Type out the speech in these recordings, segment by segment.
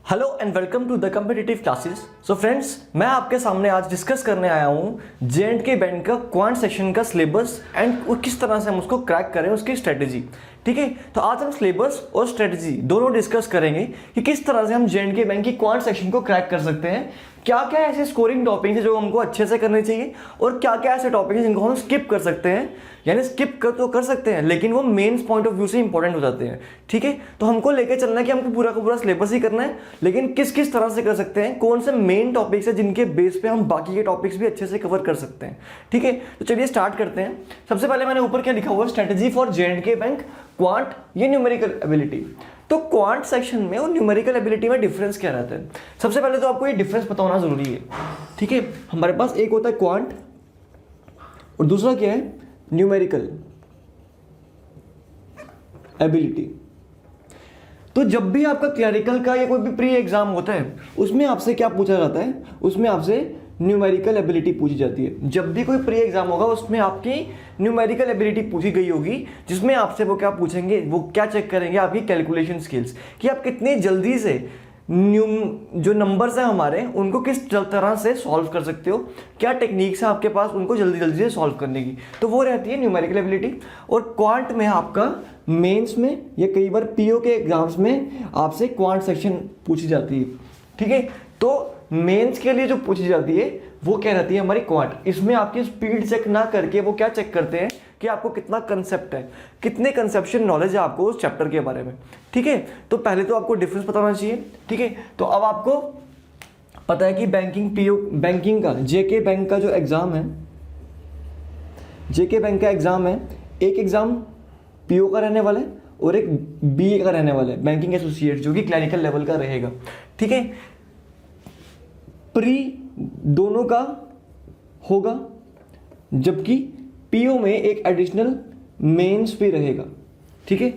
Hello and welcome to the competitive classes. So friends, मैं आपके सामने आज डिस्कस करने आया हूँ जे&के बैंक का क्वांट सेक्शन का सिलेबस एंड किस तरह से हम उसको क्रैक करें, उसकी स्ट्रेटेजी। ठीक है, तो आज हम सिलेबस और स्ट्रेटेजी दोनों डिस्कस करेंगे कि किस तरह से हम जे&के बैंक की क्वांट सेक्शन को क्रैक कर सकते हैं। क्या क्या ऐसे स्कोरिंग टॉपिक्स हैं जो हमको अच्छे से करने चाहिए और क्या क्या ऐसे टॉपिक हैं जिनको हम स्किप कर सकते हैं। यानी स्किप कर तो कर सकते हैं लेकिन वो मेंस पॉइंट ऑफ व्यू से इंपॉर्टेंट हो जाते हैं। ठीक है, तो हमको लेके चलना है कि हमको पूरा का पूरा सिलेबस ही करना है, लेकिन किस किस तरह से कर सकते हैं, कौन से मेन टॉपिक्स है जिनके बेस पे हम बाकी के टॉपिक्स भी अच्छे से कवर कर सकते हैं। ठीक है, तो चलिए स्टार्ट करते हैं। सबसे पहले मैंने ऊपर क्या लिखा हुआ है, स्ट्रेटेजी फॉर जे&के बैंक क्वांट, ये न्यूमेरिकल एबिलिटी। तो क्वांट सेक्शन में और न्यूमेरिकल एबिलिटी में डिफरेंस क्या रहता है? सबसे पहले तो आपको ये डिफरेंस पता होना जरूरी है। ठीक है, हमारे पास एक होता है क्वांट और दूसरा क्या है, न्यूमेरिकल एबिलिटी। तो जब भी आपका क्लरिकल का या कोई भी प्री एग्जाम होता है उसमें आपसे क्या पूछा जाता है, उसमें आपसे न्यूमेरिकल एबिलिटी पूछी जाती है। जब भी कोई प्री एग्जाम होगा उसमें आपकी न्यूमेरिकल एबिलिटी पूछी गई होगी, जिसमें आपसे वो क्या पूछेंगे, वो क्या चेक करेंगे, आपकी कैलकुलेशन स्किल्स, कि आप कितनी जल्दी से जो नंबर्स हैं हमारे उनको किस तरह से सॉल्व कर सकते हो, क्या टेक्निक्स है आपके पास उनको जल्दी जल्दी से सॉल्व करने की। तो वो रहती है न्यूमेरिकल एबिलिटी। और क्वांट में आपका मेंस में या कई बार पीओ के एग्जाम्स में आपसे क्वांट सेक्शन पूछी जाती है। ठीक है, तो मेंस के लिए जो पूछी जाती है वो क्या रहती है, हमारी क्वांट। इसमें आपकी स्पीड चेक ना करके वो क्या चेक करते हैं कि आपको कितना कंसेप्ट है, कितने कंसेप्शन नॉलेज है आपको उस चैप्टर के बारे में। ठीक है, तो पहले तो आपको डिफरेंस पता होना चाहिए। ठीक है, तो अब आपको पता है कि बैंकिंग का जे&के बैंक का जो एग्जाम है, जे&के बैंक का एग्जाम है, एक एग्जाम पीओ का रहने वाला है और एक बीए का रहने वाला है, बैंकिंग एसोसिएट, जो कि क्लरिकल लेवल का रहेगा। ठीक है, प्री दोनों का होगा, जबकि पीओ में एक एडिशनल मेंस भी रहेगा। ठीक है,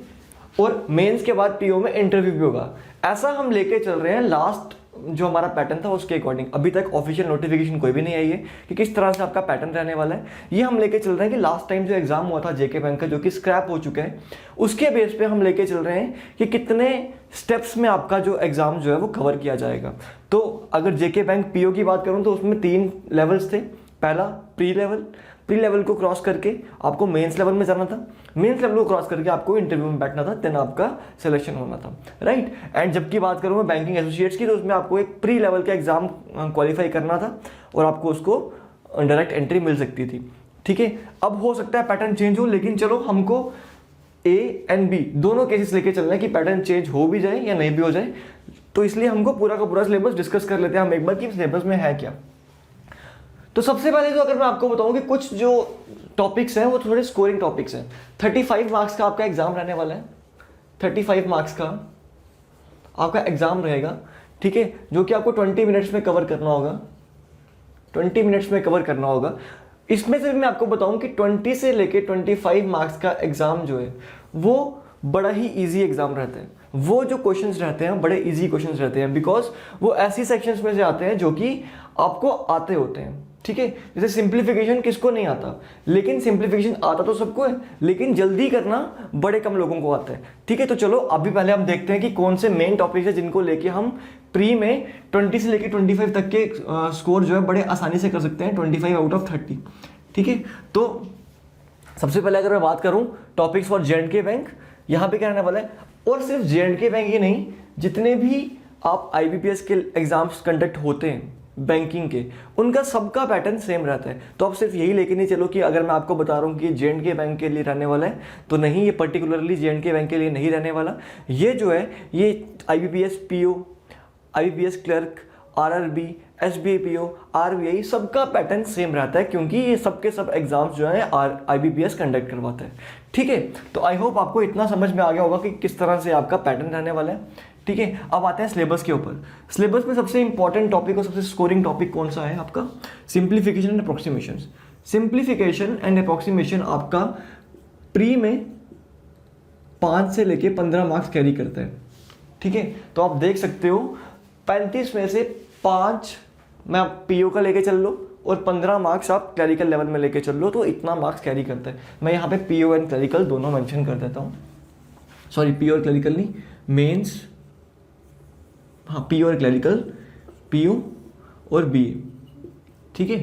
और मेंस के बाद पीओ में इंटरव्यू भी होगा। ऐसा हम लेके चल रहे हैं, लास्ट जो हमारा पैटर्न था उसके अकॉर्डिंग। अभी तक ऑफिशियल नोटिफिकेशन कोई भी नहीं आई है कि किस तरह से आपका पैटर्न रहने वाला है। ये हम लेके चल रहे हैं कि लास्ट टाइम जो एग्जाम हुआ था जे&के बैंक का, जो कि स्क्रैप हो चुका है, उसके बेस पे हम लेके चल रहे हैं कि कितने स्टेप्स में आपका जो एग्जाम जो है वो कवर किया जाएगा। तो अगर जे&के बैंक पीओ की बात करूं तो उसमें 3 लेवल्स थे। पहला प्री लेवल को क्रॉस करके आपको मेंस लेवल में जाना था, मेंस लेवल को क्रॉस करके आपको इंटरव्यू में बैठना था, देन आपका सिलेक्शन होना था, राइट। एंड जबकि बात करूँ मैं बैंकिंग एसोसिएट्स की, तो उसमें आपको एक प्री लेवल का एग्जाम क्वालिफाई करना था और आपको उसको डायरेक्ट एंट्री मिल सकती थी। ठीक है, अब हो सकता है पैटर्न चेंज हो, लेकिन चलो हमको ए एंड बी दोनों केसेस लेके चलना है कि पैटर्न चेंज हो भी जाए या नहीं भी हो जाए। तो इसलिए हमको पूरा का पूरा सिलेबस डिस्कस कर लेते हैं हम एक बार कि सिलेबस में है क्या। तो सबसे पहले तो अगर मैं आपको बताऊं कि कुछ जो टॉपिक्स हैं वो थोड़े स्कोरिंग टॉपिक्स हैं। 35 मार्क्स का आपका एग्जाम रहने वाला है, 35 मार्क्स का आपका एग्जाम रहेगा। ठीक है, जो कि आपको 20 मिनट्स में कवर करना होगा, 20 मिनट्स में कवर करना होगा। इसमें से भी मैं आपको बताऊं कि 20 से लेके 25 मार्क्स का एग्जाम जो है वो बड़ा ही इजी एग्जाम रहता है। वो जो क्वेश्चंस रहते हैं बड़े इजी क्वेश्चंस रहते हैं, बिकॉज वो ऐसी सेक्शंस में से आते हैं जो कि आपको आते होते हैं। ठीक है, जैसे सिंप्लीफिकेशन किसको नहीं आता, लेकिन सिंप्लीफिकेशन आता तो सबको है, लेकिन जल्दी करना बड़े कम लोगों को आता है। ठीक है, तो चलो अभी पहले हम देखते हैं कि कौन से मेन टॉपिक्स है जिनको लेके हम प्री में 20 से लेके 25 तक के स्कोर जो है बड़े आसानी से कर सकते हैं, 25 आउट ऑफ 30। ठीक है, तो सबसे पहले अगर मैं बात करूं टॉपिक्स फॉर जे&के बैंक, यहाँ पे क्या रहने वाला है, और सिर्फ जे&के बैंक ही नहीं, जितने भी आप IBPS के एग्जाम्स कंडक्ट होते हैं बैंकिंग के, उनका सबका पैटर्न सेम रहता है। तो आप सिर्फ यही लेके नहीं चलो कि अगर मैं आपको बता रहा हूँ कि जे&के बैंक के लिए रहने वाला है, तो नहीं, ये पर्टिकुलरली जे&के बैंक के लिए नहीं रहने वाला। ये जो है ये IBPS PO, IBPS clerk, RRB, SBI PO, RBI सबका पैटर्न सेम रहता है, क्योंकि ये सबके सब एग्जाम्स जो है IBPS कंडक्ट करवाता है। ठीक है, तो आई होप आपको इतना समझ में आ गया होगा कि किस तरह से आपका पैटर्न रहने वाला है। ठीक है, अब आते हैं सिलेबस के ऊपर। सिलेबस में सबसे इंपॉर्टेंट टॉपिक और सबसे स्कोरिंग टॉपिक कौन सा है आपका, simplification and approximation. Simplification and approximation आपका प्री में 5 से लेके 15 मार्क्स कैरी करता है। ठीक है, तो आप देख सकते हो 35 में से 5 मैं आप पीओ का लेके चल लो और 15 मार्क्स आप क्लरिकल लेवल में लेके चल लो, तो इतना मार्क्स कैरी करता है। मैं यहाँ पे पीओ एंड क्लरिकल दोनों मेंशन कर देता हूँ, सॉरी पीओ और क्लरिकल नहीं, मेंस हाँ पी और क्लरिकल, पीओ और बीए, ठीक है।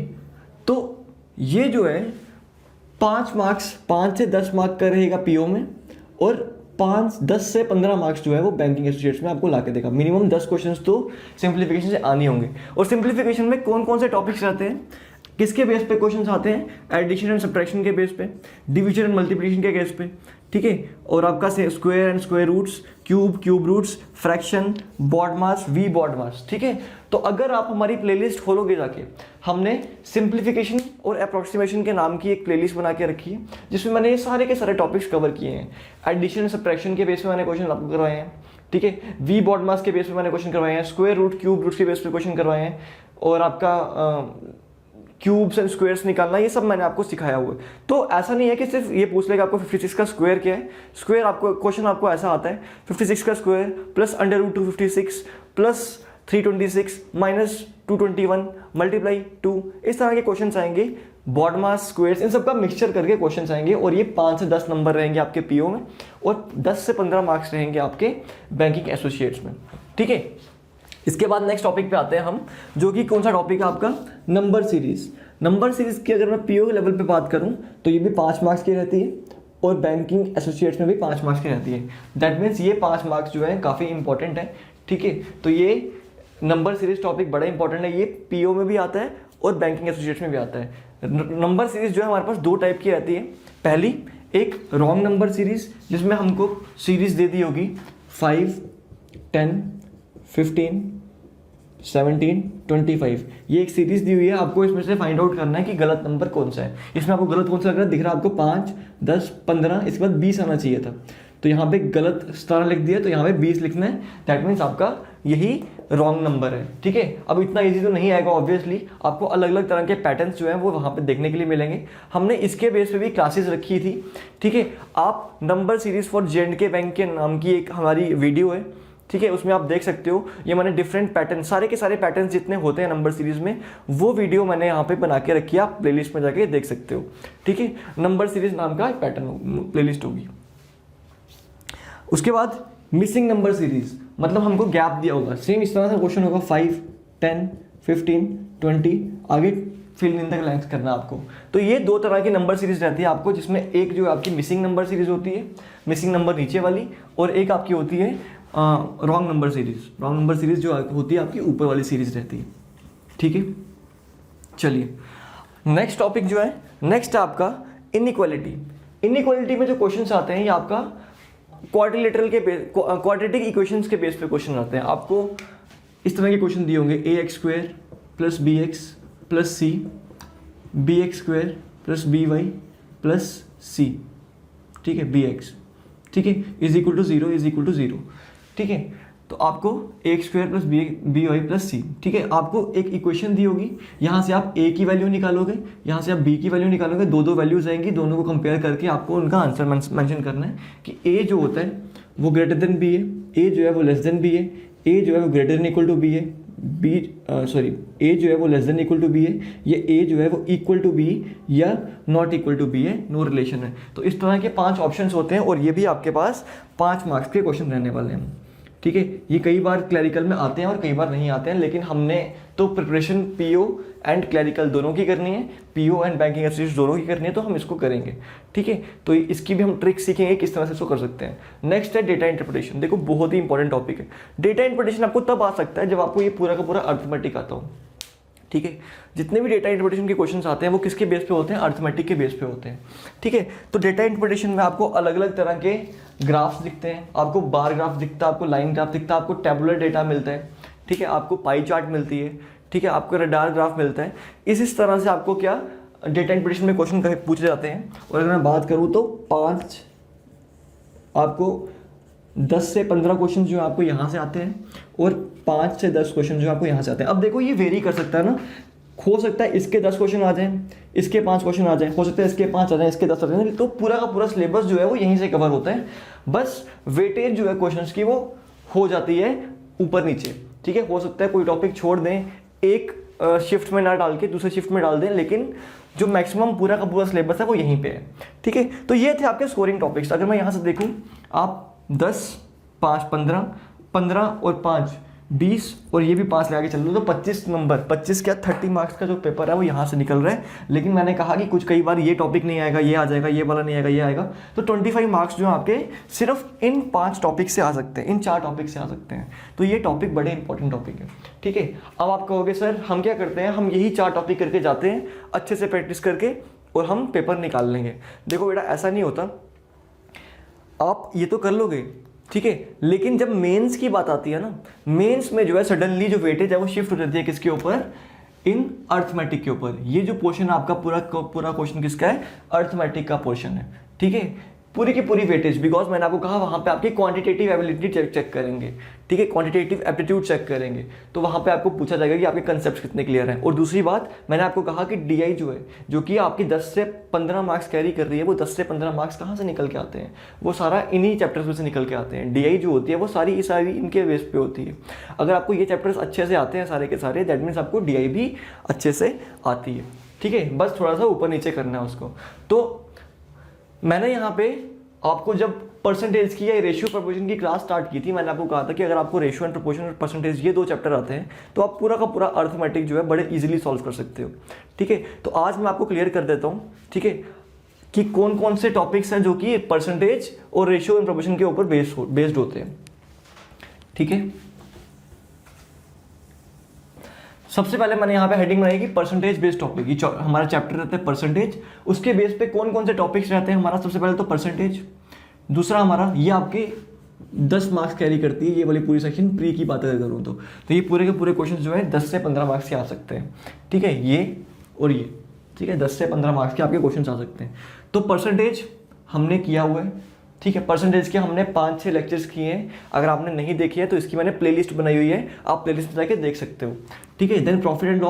तो ये जो है 5 मार्क्स, 5 से 10 मार्क का रहेगा पीओ में, और 10 से 15 मार्क्स जो है वो बैंकिंग एसोसिएट्स में आपको ला के देगा। मिनिमम 10 क्वेश्चंस तो सिंप्लीफिकेशन से आने होंगे। और सिंप्लीफिकेशन में कौन कौन से टॉपिक्स रहते हैं, किसके बेस पे क्वेश्चंस आते हैं, एडिशन एंड सब्ट्रैक्शन के बेस पे, डिवीजन एंड मल्टीप्लिकेशन के बेस पे, ठीक है। और आपका square and square roots, cube roots, fraction, BODMAS, V BODMAS, ठीक है। तो अगर आप हमारी प्लेलिस्ट खोलोगे जाके, हमने सिंप्लीफिकेशन और अप्रॉक्सीमेशन के नाम की एक प्लेलिस्ट बना के रखी है, जिसमें मैंने ये सारे के सारे टॉपिक्स कवर किए हैं। एडिशन सब्ट्रैक्शन के बेस पे मैंने क्वेश्चन आपको करवाए हैं, ठीक है। वी बॉड मास के बेस पे मैंने क्वेश्चन करवाए हैं, स्क्वायर रूट, क्यूब रूट्स के बेस पे क्वेश्चन करवाए हैं, और आपका क्यूब्स एंड स्क्वायर्स निकालना, ये सब मैंने आपको सिखाया हुआ है। तो ऐसा नहीं है कि सिर्फ ये पूछ लेगा आपको 56 का स्क्वायर क्या है। स्क्वायर आपको क्वेश्चन आपको ऐसा आता है 56 का square plus under root 256 plus 326 minus 221 multiply 2, इस तरह के क्वेश्चन आएंगे। बॉड मास, स्क्वायर्स, इन सब का मिक्सचर करके क्वेश्चन आएंगे, और ये 5 से 10 नंबर रहेंगे आपके पीओ में, और 10 से 15 मार्क्स रहेंगे आपके बैंकिंग एसोसिएट्स में, ठीक है। इसके बाद नेक्स्ट टॉपिक पे आते हैं हम, जो कि कौन सा टॉपिक है आपका, नंबर सीरीज। नंबर सीरीज की अगर मैं पीओ के लेवल पे बात करूं तो ये भी 5 मार्क्स की रहती है, और बैंकिंग एसोसिएट्स में भी 5 मार्क्स की रहती है। दैट मीन्स ये 5 मार्क्स जो है काफ़ी इंपॉर्टेंट है, ठीक है। तो ये नंबर सीरीज टॉपिक बड़ा इंपॉर्टेंट है, ये पीओ में भी आता है और बैंकिंग एसोसिएट्स में भी आता है। नंबर सीरीज जो है हमारे पास 2 टाइप की रहती है। पहली एक रॉन्ग नंबर सीरीज, जिसमें हमको सीरीज दे दी होगी 5, 10, 15, 17, 25, ये एक सीरीज दी हुई है। आपको इसमें से फाइंड आउट करना है कि गलत नंबर कौन सा है। इसमें आपको गलत कौन सा लग रहा है, दिख रहा है आपको 5, 10, 15, इसके बाद 20 आना चाहिए था, तो यहाँ पे गलत 17 लिख दिया, तो यहाँ पे 20 लिखना है। दैट मीन्स आपका यही रॉन्ग नंबर है, ठीक है। अब इतना इजी तो नहीं आएगा ऑब्वियसली, आपको अलग अलग तरह के पैटर्न्स जो हैं वो वहाँ पे देखने के लिए मिलेंगे। हमने इसके बेस पे भी क्लासेस रखी थी, ठीक है। आप number series for J&K bank के नाम की एक हमारी वीडियो है, ठीक है, उसमें आप देख सकते हो। ये मैंने डिफरेंट पैटर्न, सारे के सारे पैटर्न जितने होते हैं नंबर सीरीज में, वो वीडियो मैंने यहाँ पे बना के रखी है, आप प्लेलिस्ट में जाके देख सकते हो, ठीक है। नंबर सीरीज नाम का पैटर्न प्लेलिस्ट होगी। उसके बाद मिसिंग नंबर सीरीज, मतलब हमको गैप दिया होगा, सेम इस तरह से क्वेश्चन होगा 5, 10, 15, 20, आगे फिल इन द ब्लैंक्स करना आपको। तो ये 2 तरह की नंबर सीरीज रहती है आपको, जिसमें एक जो आपकी मिसिंग नंबर सीरीज होती है, मिसिंग नंबर नीचे वाली, और एक आपकी होती है wrong number series. Wrong number series जो होती है आपकी ऊपर वाली सीरीज रहती है, ठीक है। चलिए नेक्स्ट टॉपिक जो है, नेक्स्ट है आपका इनइक्वालिटी। इनइक्वालिटी में जो क्वेश्चंस आते हैं ये आपका क्वाड्रिलेटरल के क्वाड्रेटिक इक्वेशंस के बेस पे क्वेश्चन आते हैं। आपको इस तरह के क्वेश्चन दिए होंगे, ax² plus bx plus c, bx² plus by plus c, ठीक है, bx, ठीक है, is equal to 0 is equal to 0, ठीक है। तो आपको ax² plus by plus c, ठीक है, आपको एक इक्वेशन दी होगी, यहाँ से आप a की वैल्यू निकालोगे, यहाँ से आप b की वैल्यू निकालोगे, दो वैल्यूज आएंगी, दोनों को कंपेयर करके आपको उनका आंसर मेंशन करना है कि a जो होता है वो ग्रेटर देन b है, a जो है वो लेस देन b है, a जो है वो greater than equal to b है, a जो है वो less than equal to b है, ये a जो है वो इक्वल टू b या नॉट इक्वल टू b है, नो रिलेशन है। तो इस तरह के 5 ऑप्शंस होते हैं, और ये भी आपके पास 5 मार्क्स के क्वेश्चन रहने वाले हैं, ठीक है। ये कई बार क्लैरिकल में आते हैं और कई बार नहीं आते हैं, लेकिन हमने तो प्रिपरेशन पीओ एंड क्लैरिकल दोनों की करनी है, पीओ एंड बैंकिंग एसोसिएट्स दोनों की करनी है, तो हम इसको करेंगे, ठीक है। तो इसकी भी हम ट्रिक सीखेंगे किस तरह से इसको कर सकते हैं। नेक्स्ट है डेटा इंटरप्रिटेशन। देखो बहुत ही इंपॉर्टेंट टॉपिक है। डेटा इंटरप्रिटेशन आपको तब आ सकता है जब आपको ये पूरा का पूरा अर्थमेटिक आता हो, ठीक है। जितने भी डेटा इंटरप्रिटेशन के क्वेश्चंस आते हैं वो किसके बेस पे होते हैं, अर्थमेटिक के बेस पे होते हैं, ठीक है। तो डेटा इंटरप्रिटेशन में आपको अलग अलग तरह के ग्राफ्स दिखते हैं, आपको बार ग्राफ दिखता है, आपको लाइन ग्राफ दिखता है, आपको टेबुलर डेटा मिलता है, ठीक है, आपको पाई चार्ट मिलती है, ठीक है, आपको रडार ग्राफ मिलता है। इस तरह से आपको क्या डेटा इंटरप्रिटेशन में क्वेश्चन पूछे जाते हैं। और अगर मैं बात करूँ तो 5 आपको 10 से 15 क्वेश्चन जो आपको यहाँ से आते हैं, और 5 से 10 क्वेश्चन जो आपको यहाँ से आते हैं। अब देखो ये वेरी कर सकता है ना, हो सकता है इसके 10 क्वेश्चन आ जाएं, इसके 5 क्वेश्चन आ जाएं, हो सकता है इसके 5 आ जाएं, इसके 10 आ जाएं, तो पूरा का पूरा सिलेबस जो है वो यहीं से कवर होता है। बस वेटेज जो है क्वेश्चंस की वो हो जाती है ऊपर नीचे, ठीक है। हो सकता है कोई टॉपिक छोड़ दें, एक शिफ्ट में ना डाल के दूसरे शिफ्ट में डाल दें, लेकिन जो मैक्सिमम पूरा का पूरा सिलेबस है वो यहीं पे है, ठीक है। तो ये थे आपके स्कोरिंग टॉपिक्स। अगर मैं यहाँ से देखूँ, आप 10, 5, 15, 15 और 5 20 और ये भी 5 लगा के चल लो तो 25 नंबर, 25 क्या 30 मार्क्स का जो पेपर है वो यहाँ से निकल रहा है। लेकिन मैंने कहा कि कुछ कई बार ये टॉपिक नहीं आएगा, ये आ जाएगा, ये वाला नहीं आएगा, ये आएगा, तो 25 मार्क्स जो है आपके सिर्फ इन 5 टॉपिक से आ सकते हैं, इन 4 टॉपिक से आ सकते हैं। तो ये टॉपिक बड़े इंपॉर्टेंट टॉपिक है, ठीक है। अब आप कहोगे सर हम क्या करते हैं, हम यही 4 टॉपिक करके जाते हैं अच्छे से प्रैक्टिस करके और हम पेपर निकाल लेंगे। देखो बेटा ऐसा नहीं होता, आप ये तो कर लोगे, ठीक है, लेकिन जब मेंस की बात आती है ना, मेंस में जो है सडनली जो वेटेज है वो शिफ्ट हो जाती है किसके ऊपर, इन अर्थमेटिक के ऊपर। ये जो पोर्शन आपका पूरा क्वेश्चन किसका है, अर्थमेटिक का पोर्शन है, ठीक है, पूरी की पूरी वेटेज। बिकॉज मैंने आपको कहा वहाँ पे आपकी क्वांटिटेटिव एबिलिटी चेक करेंगे, ठीक है, क्वांटिटेटिव एप्टीट्यूड चेक करेंगे, तो वहाँ पे आपको पूछा जाएगा कि आपके कंसेप्ट कितने क्लियर हैं। और दूसरी बात मैंने आपको कहा कि डीआई जो है, जो कि आपकी 10 से 15 मार्क्स कैरी कर रही है, वो 10 से 15 मार्क्स कहाँ से निकल के आते हैं, वो सारा इन्हीं चैप्टर्स में से निकल के आते हैं। डीआई जो होती है वो सारी इनके बेस पे होती है। अगर आपको ये चैप्टर्स अच्छे से आते हैं सारे के सारे, दैट मीन्स आपको डीआई भी अच्छे से आती है, ठीक है, बस थोड़ा सा ऊपर नीचे करना है उसको। तो मैंने यहाँ पे आपको जब परसेंटेज की या रेशियो प्रोपोर्शन की क्लास स्टार्ट की थी, मैंने आपको कहा था कि अगर आपको रेशियो एंड प्रोपोर्शन और परसेंटेज ये 2 चैप्टर आते हैं तो आप पूरा का पूरा अर्थमेटिक जो है बड़े इजीली सॉल्व कर सकते हो, ठीक है। तो आज मैं आपको क्लियर कर देता हूँ, ठीक है, कि कौन कौन से टॉपिक्स हैं जो कि परसेंटेज और रेशियो एंड प्रोपोर्शन के ऊपर बेस्ड होते हैं, ठीक है। सबसे पहले मैंने यहाँ पे हेडिंग बनाई कि परसेंटेज बेस्ड टॉपिक, ये हमारा चैप्टर रहता है परसेंटेज, उसके बेस पे कौन कौन से टॉपिक्स रहते हैं हमारा। सबसे पहले तो परसेंटेज, दूसरा हमारा ये आपके 10 मार्क्स कैरी करती है, ये वाली पूरी सेक्शन प्री की बात अगर करूँ तो ये पूरे के पूरे क्वेश्चन जो है 10 से 15 मार्क्स के आ सकते हैं, ठीक है, ये और ये, ठीक है, 10 से 15 मार्क्स के आपके क्वेश्चन आ सकते हैं। तो परसेंटेज हमने किया हुआ है, ठीक है, परसेंटेज के हमने 5-6 लेक्चर्स किए हैं। अगर आपने नहीं देखी है तो इसकी मैंने प्लेलिस्ट बनाई हुई है, आप प्लेलिस्ट में जाके देख सकते हो, ठीक है। देन प्रॉफिट एंड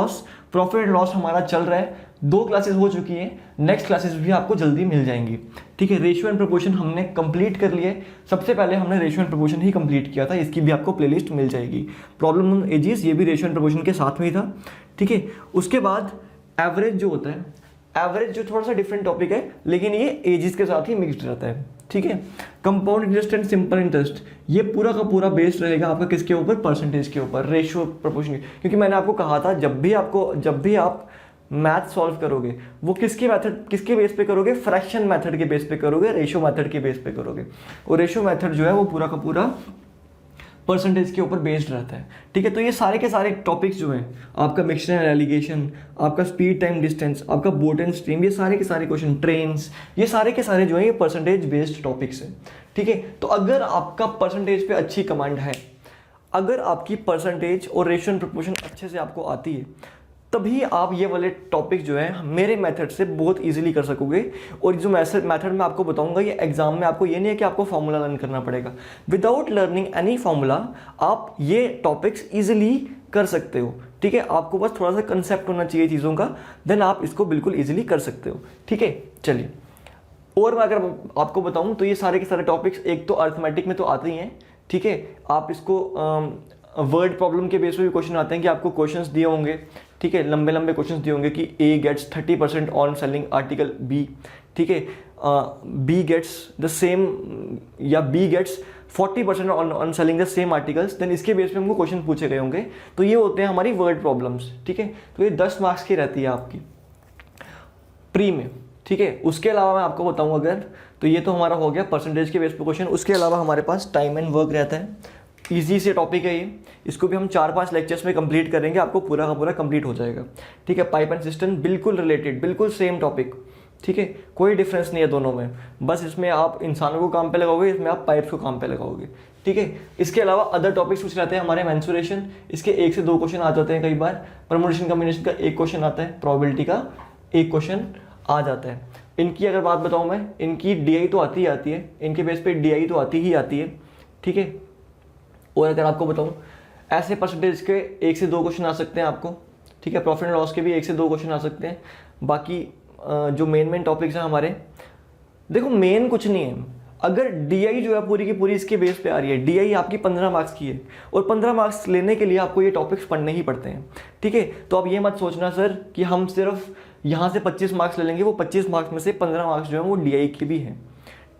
लॉस हमारा चल रहा है, 2 क्लासेस हो चुकी हैं, नेक्स्ट क्लासेस भी आपको जल्दी मिल जाएंगी, ठीक है। रेशियो एंड प्रोपोर्शन हमने कंप्लीट कर लिए, सबसे पहले हमने ratio and proportion he complete किया था, इसकी भी आपको प्लेलिस्ट मिल जाएगी। प्रॉब्लम ऑन एजेस, ये भी रेशियो एंड प्रोपोर्शन के साथ में ही था, ठीक है। उसके बाद एवरेज जो होता है, एवरेज जो थोड़ा सा डिफरेंट टॉपिक है लेकिन ये एजेस के साथ ही मिक्सड रहता है, ठीक है। Compound interest and simple interest, ये पूरा का पूरा बेस्ड रहेगा आपका किसके ऊपर, परसेंटेज के ऊपर, रेशियो प्रोपोर्शन। क्योंकि मैंने आपको कहा था जब भी आप मैथ सॉल्व करोगे वो किसके बेस पे करोगे, फ्रैक्शन मेथड के बेस पे करोगे, रेशियो मेथड के बेस पे करोगे। और रेशियो मेथड जो है वो पूरा का पूरा परसेंटेज के ऊपर बेस्ड रहता है, ठीक है। तो ये सारे के सारे टॉपिक्स जो हैं, आपका मिक्सचर एंड एलिगेशन, आपका स्पीड टाइम डिस्टेंस, आपका बोट एंड स्ट्रीम, ये सारे के सारे क्वेश्चन, ट्रेन्स, ये सारे के सारे जो है ये परसेंटेज बेस्ड टॉपिक्स हैं, ठीक है। तो अगर आपका परसेंटेज पे अच्छी कमांड है, अगर आपकी परसेंटेज और रेशियो एंड प्रोपोर्शन अच्छे से आपको आती है, तभी आप ये वाले टॉपिक जो है मेरे मेथड से बहुत इजीली कर सकोगे। और जो मेथड मैं आपको बताऊंगा ये एग्जाम में आपको ये नहीं है कि आपको फॉर्मूला लर्न करना पड़ेगा, विदाउट लर्निंग एनी फॉर्मूला आप ये टॉपिक्स इजीली कर सकते हो, ठीक है। आपको बस थोड़ा सा कंसेप्ट होना चाहिए चीज़ों का, देन आप इसको बिल्कुल इजीली कर सकते हो, ठीक है। चलिए, और मैं अगर आपको बताऊं तो ये सारे के सारे टॉपिक्स एक तो अर्थमेटिक में तो आते ही हैं, ठीक है। आप इसको वर्ड प्रॉब्लम के बेस पे भी क्वेश्चन आते हैं कि आपको क्वेश्चंस दिए होंगे, ठीक है, लंबे लंबे क्वेश्चंस दिए होंगे कि A gets 30% on selling article B, ठीक है, बी गेट्स द सेम या B gets 40% on selling the same articles, then इसके बेस पे हमको क्वेश्चन पूछे गए होंगे। तो ये होते हैं हमारी वर्ड प्रॉब्लम्स, ठीक है। तो ये 10 मार्क्स की रहती है आपकी प्री में, ठीक है। उसके अलावा मैं आपको बताऊं अगर, तो ये तो हमारा हो गया परसेंटेज के बेस पे क्वेश्चन। उसके अलावा हमारे पास टाइम एंड वर्क रहता है, ईजी से टॉपिक है ये, इसको भी हम 4-5 लेक्चर्स में कंप्लीट करेंगे, आपको पूरा का पूरा कंप्लीट हो जाएगा, ठीक है। पाइप एंड सिस्टम बिल्कुल रिलेटेड, बिल्कुल सेम टॉपिक, ठीक है, कोई डिफरेंस नहीं है दोनों में, बस इसमें आप इंसानों को काम पे लगाओगे, इसमें आप पाइप्स को काम पे लगाओगे, ठीक है। इसके अलावा अदर टॉपिक्स कुछ रहते हैं हमारे, मेंसुरेशन, इसके 1 से 2 क्वेश्चन आ जाते हैं कई बार, परमुटेशन कॉम्बिनेशन का 1 क्वेश्चन आता है, प्रोबेबिलिटी का 1 क्वेश्चन आ जाता है। इनकी अगर बात बताऊँ मैं, इनकी डीआई तो आती ही आती है, इनके बेस पे डीआई तो आती ही आती है, ठीक है। और अगर आपको बताऊं ऐसे परसेंटेज के 1 से 2 क्वेश्चन आ सकते हैं आपको, ठीक है। प्रॉफिट एंड लॉस के भी 1 से 2 क्वेश्चन आ सकते हैं। बाकी जो मेन टॉपिक्स हैं हमारे, देखो मेन कुछ नहीं है, अगर डीआई जो है पूरी की पूरी इसके बेस पे आ रही है, डीआई आपकी 15 मार्क्स की है और 15 मार्क्स लेने के लिए आपको ये टॉपिक्स पढ़ने ही पड़ते हैं, ठीक है। तो आप ये मत सोचना सर कि हम सिर्फ यहाँ से 25 मार्क्स ले लेंगे, वो 25 मार्क्स में से 15 मार्क्स जो है वो डीआई के भी हैं,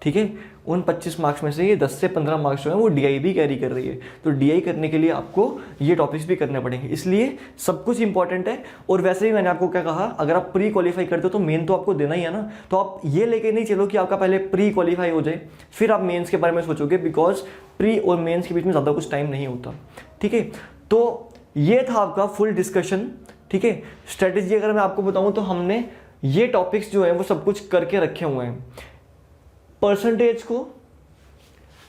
ठीक है। उन 25 मार्क्स में से ये 10 से 15 मार्क्स जो है वो DI भी कैरी कर रही है। तो DI करने के लिए आपको ये टॉपिक्स भी करने पड़ेंगे, इसलिए सब कुछ इंपॉर्टेंट है। और वैसे भी मैंने आपको क्या कहा, अगर आप प्री क्वालिफाई करते हो तो मेन तो आपको देना ही है ना। तो आप ये लेके नहीं चलो कि आपका पहले प्री क्वालिफाई हो जाए फिर आप मेंस के बारे में सोचोगे, बिकॉज प्री और मेंस के बीच में ज़्यादा कुछ टाइम नहीं होता। ठीक है, तो ये था आपका फुल डिस्कशन। ठीक है, स्ट्रेटेजी अगर मैं आपको बताऊं तो हमने ये टॉपिक्स जो है वो सब कुछ करके रखे हुए हैं। परसेंटेज को,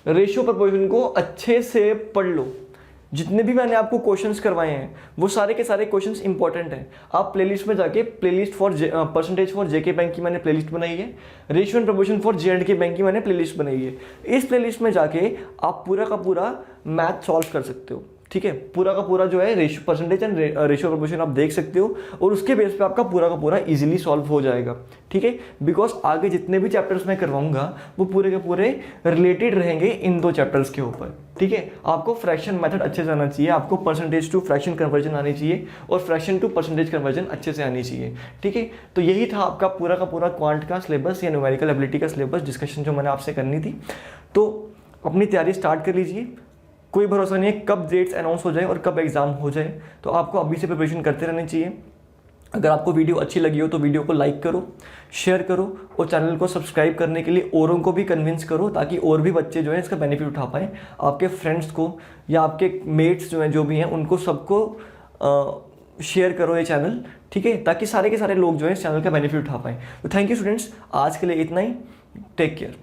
रेशियो प्रपोर्शन को अच्छे से पढ़ लो। जितने भी मैंने आपको क्वेश्चंस करवाए हैं वो सारे के सारे क्वेश्चंस इंपॉर्टेंट हैं। आप प्लेलिस्ट में जाके playlist for percentage for JK bank की मैंने प्लेलिस्ट बनाई है, ratio and proportion for J&K bank की मैंने प्लेलिस्ट बनाई है। इस प्लेलिस्ट में जाके आप पूरा का पूरा मैथ सॉल्व कर सकते हो। ठीक है, पूरा का पूरा जो है ratio percentage and ratio proportion आप देख सकते हो और उसके बेस पे आपका पूरा का पूरा इजीली सॉल्व हो जाएगा। ठीक है, बिकॉज आगे जितने भी चैप्टर्स मैं करवाऊंगा वो पूरे के पूरे रिलेटेड रहेंगे इन 2 चैप्टर्स के ऊपर। ठीक है, आपको फ्रैक्शन मेथड अच्छे से आना चाहिए, आपको परसेंटेज टू फ्रैक्शन कन्वर्जन आनी चाहिए और फ्रैक्शन टू परसेंटेज कन्वर्जन अच्छे से आनी चाहिए। ठीक है, तो यही था आपका पूरा का पूरा क्वांट का सिलेबस या न्यूमेरिकल एबिलिटी का सिलेबस डिस्कशन जो मैंने आपसे करनी थी। तो अपनी तैयारी स्टार्ट कर लीजिए। कोई भरोसा नहीं है कब डेट्स अनाउंस हो जाए और कब एग्जाम हो जाए, तो आपको अभी से प्रिपरेशन करते रहनी चाहिए। अगर आपको वीडियो अच्छी लगी हो तो वीडियो को लाइक करो, शेयर करो और चैनल को सब्सक्राइब करने के लिए औरों को भी कन्विंस करो, ताकि और भी बच्चे जो है इसका बेनिफिट उठा पाएँ। आपके फ्रेंड्स को या आपके मेट्स जो हैं जो भी हैं उनको सबको शेयर करो ये चैनल। ठीक है, ताकि सारे के सारे लोग जो है इस चैनल का बेनिफिट उठा पाएँ। तो थैंक यू स्टूडेंट्स, आज के लिए इतना ही। Take care.